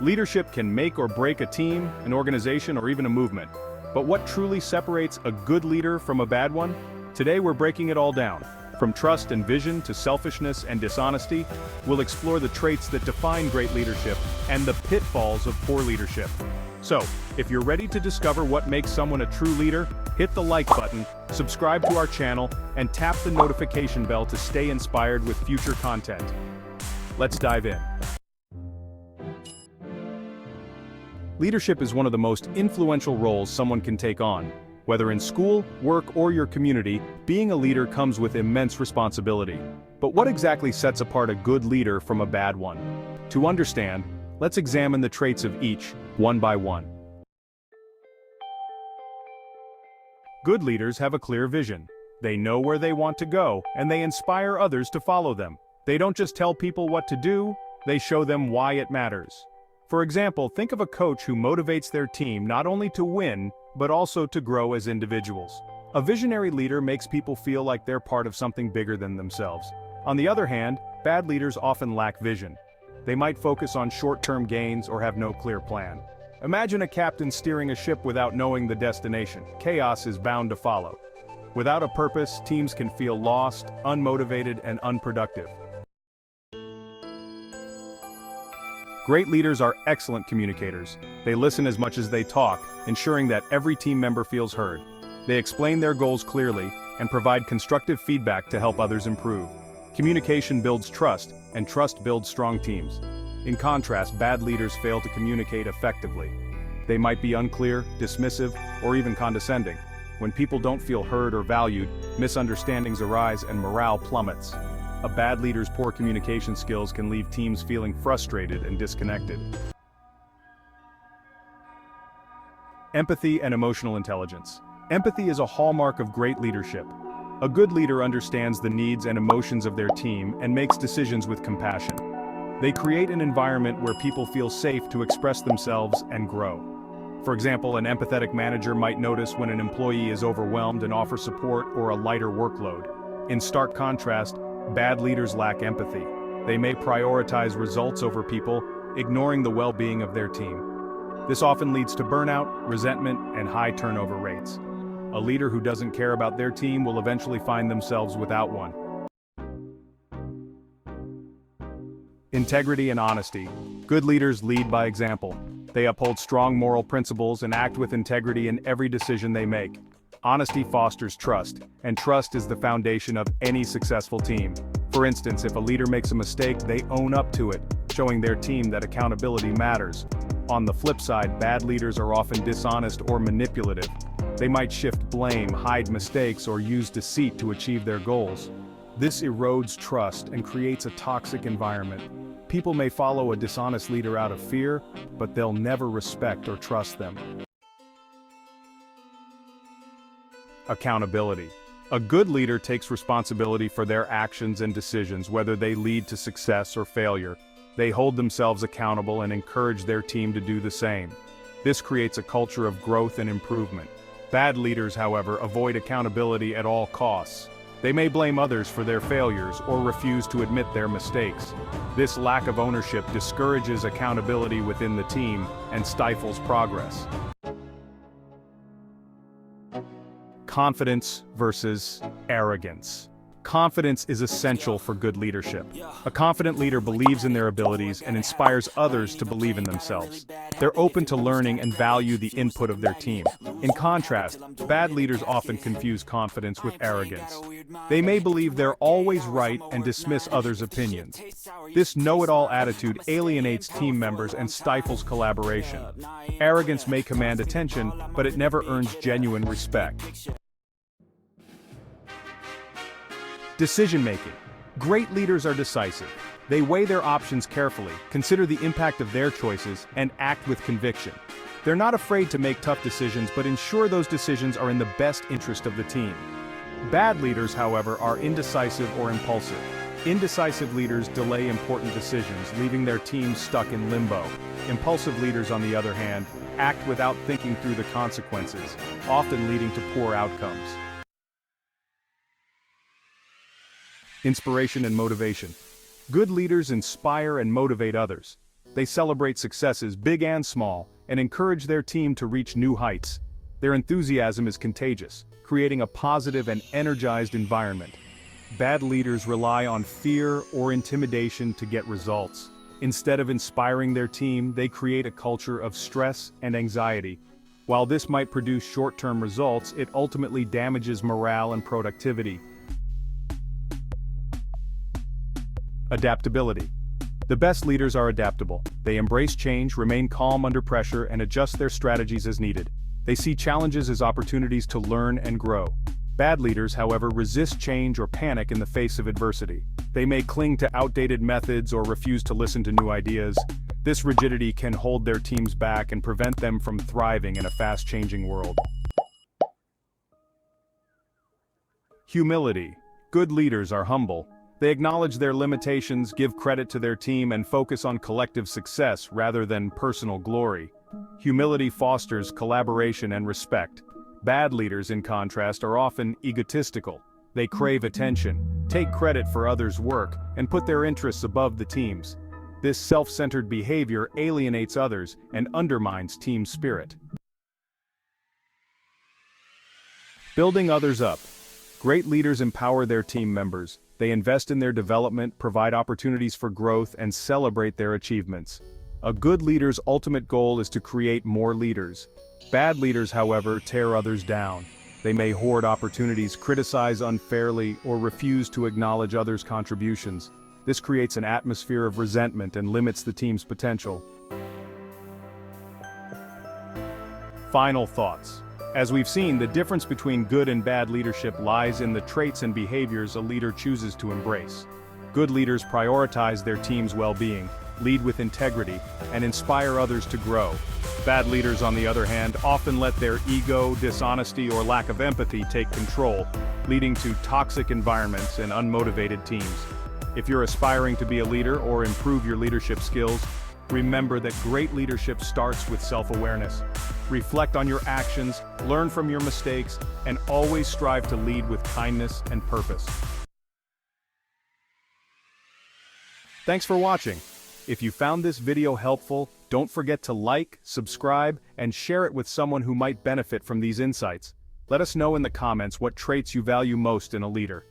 Leadership can make or break a team, an organization, or even a movement. But what truly separates a good leader from a bad one? Today we're breaking it all down. From trust and vision to selfishness and dishonesty, we'll explore the traits that define great leadership and the pitfalls of poor leadership. So, if you're ready to discover what makes someone a true leader, hit the like button, subscribe to our channel, and tap the notification bell to stay inspired with future content. Let's dive in. Leadership is one of the most influential roles someone can take on. Whether in school, work, or your community, being a leader comes with immense responsibility. But what exactly sets apart a good leader from a bad one? To understand, let's examine the traits of each, one by one. Good leaders have a clear vision. They know where they want to go, and they inspire others to follow them. They don't just tell people what to do, they show them why it matters. For example, think of a coach who motivates their team not only to win, but also to grow as individuals. A visionary leader makes people feel like they're part of something bigger than themselves. On the other hand, bad leaders often lack vision. They might focus on short-term gains or have no clear plan. Imagine a captain steering a ship without knowing the destination. Chaos is bound to follow. Without a purpose, teams can feel lost, unmotivated, and unproductive. Great leaders are excellent communicators. They listen as much as they talk, ensuring that every team member feels heard. They explain their goals clearly and provide constructive feedback to help others improve. Communication builds trust, and trust builds strong teams. In contrast, bad leaders fail to communicate effectively. They might be unclear, dismissive, or even condescending. When people don't feel heard or valued, misunderstandings arise and morale plummets. A bad leader's poor communication skills can leave teams feeling frustrated and disconnected. Empathy and emotional intelligence. Empathy is a hallmark of great leadership. A good leader understands the needs and emotions of their team and makes decisions with compassion. They create an environment where people feel safe to express themselves and grow. For example, an empathetic manager might notice when an employee is overwhelmed and offer support or a lighter workload. In stark contrast, bad leaders lack empathy. They may prioritize results over people, ignoring the well-being of their team. This often leads to burnout, resentment, and high turnover rates. A leader who doesn't care about their team will eventually find themselves without one. Integrity and honesty. Good leaders lead by example. They uphold strong moral principles and act with integrity in every decision they make. Honesty fosters trust, and trust is the foundation of any successful team. For instance, if a leader makes a mistake, they own up to it, showing their team that accountability matters. On the flip side, bad leaders are often dishonest or manipulative. They might shift blame, hide mistakes, or use deceit to achieve their goals. This erodes trust and creates a toxic environment. People may follow a dishonest leader out of fear, but they'll never respect or trust them. Accountability. A good leader takes responsibility for their actions and decisions, whether they lead to success or failure. They hold themselves accountable and encourage their team to do the same. This creates a culture of growth and improvement. Bad leaders, however, avoid accountability at all costs. They may blame others for their failures or refuse to admit their mistakes. This lack of ownership discourages accountability within the team and stifles progress. Confidence versus arrogance. Confidence is essential for good leadership. A confident leader believes in their abilities and inspires others to believe in themselves. They're open to learning and value the input of their team. In contrast, bad leaders often confuse confidence with arrogance. They may believe they're always right and dismiss others' opinions. This know-it-all attitude alienates team members and stifles collaboration. Arrogance may command attention, but it never earns genuine respect. Decision-making. Great leaders are decisive. They weigh their options carefully, consider the impact of their choices, and act with conviction. They're not afraid to make tough decisions, but ensure those decisions are in the best interest of the team. Bad leaders, however, are indecisive or impulsive. Indecisive leaders delay important decisions, leaving their teams stuck in limbo. Impulsive leaders, on the other hand, act without thinking through the consequences, often leading to poor outcomes. Inspiration and motivation. Good leaders inspire and motivate others. They celebrate successes, big and small, and encourage their team to reach new heights. Their enthusiasm is contagious, creating a positive and energized environment. Bad leaders rely on fear or intimidation to get results. Instead of inspiring their team, they create a culture of stress and anxiety. While this might produce short-term results, it ultimately damages morale and productivity. Adaptability. The best leaders are adaptable. They embrace change, remain calm under pressure, and adjust their strategies as needed. They see challenges as opportunities to learn and grow. Bad leaders, however, resist change or panic in the face of adversity. They may cling to outdated methods or refuse to listen to new ideas. This rigidity can hold their teams back and prevent them from thriving in a fast-changing world. Humility. Good leaders are humble. They acknowledge their limitations, give credit to their team, and focus on collective success rather than personal glory. Humility fosters collaboration and respect. Bad leaders, in contrast, are often egotistical. They crave attention, take credit for others' work, and put their interests above the team's. This self-centered behavior alienates others and undermines team spirit. Building others up. Great leaders empower their team members. They invest in their development, provide opportunities for growth, and celebrate their achievements. A good leader's ultimate goal is to create more leaders. Bad leaders, however, tear others down. They may hoard opportunities, criticize unfairly, or refuse to acknowledge others' contributions. This creates an atmosphere of resentment and limits the team's potential. Final thoughts. As we've seen, the difference between good and bad leadership lies in the traits and behaviors a leader chooses to embrace. Good leaders prioritize their team's well-being, lead with integrity, and inspire others to grow. Bad leaders, on the other hand, often let their ego, dishonesty, or lack of empathy take control, leading to toxic environments and unmotivated teams. If you're aspiring to be a leader or improve your leadership skills, remember that great leadership starts with self-awareness. Reflect on your actions, learn from your mistakes, and always strive to lead with kindness and purpose. Thanks for watching. If you found this video helpful, don't forget to like, subscribe, and share it with someone who might benefit from these insights. Let us know in the comments what traits you value most in a leader.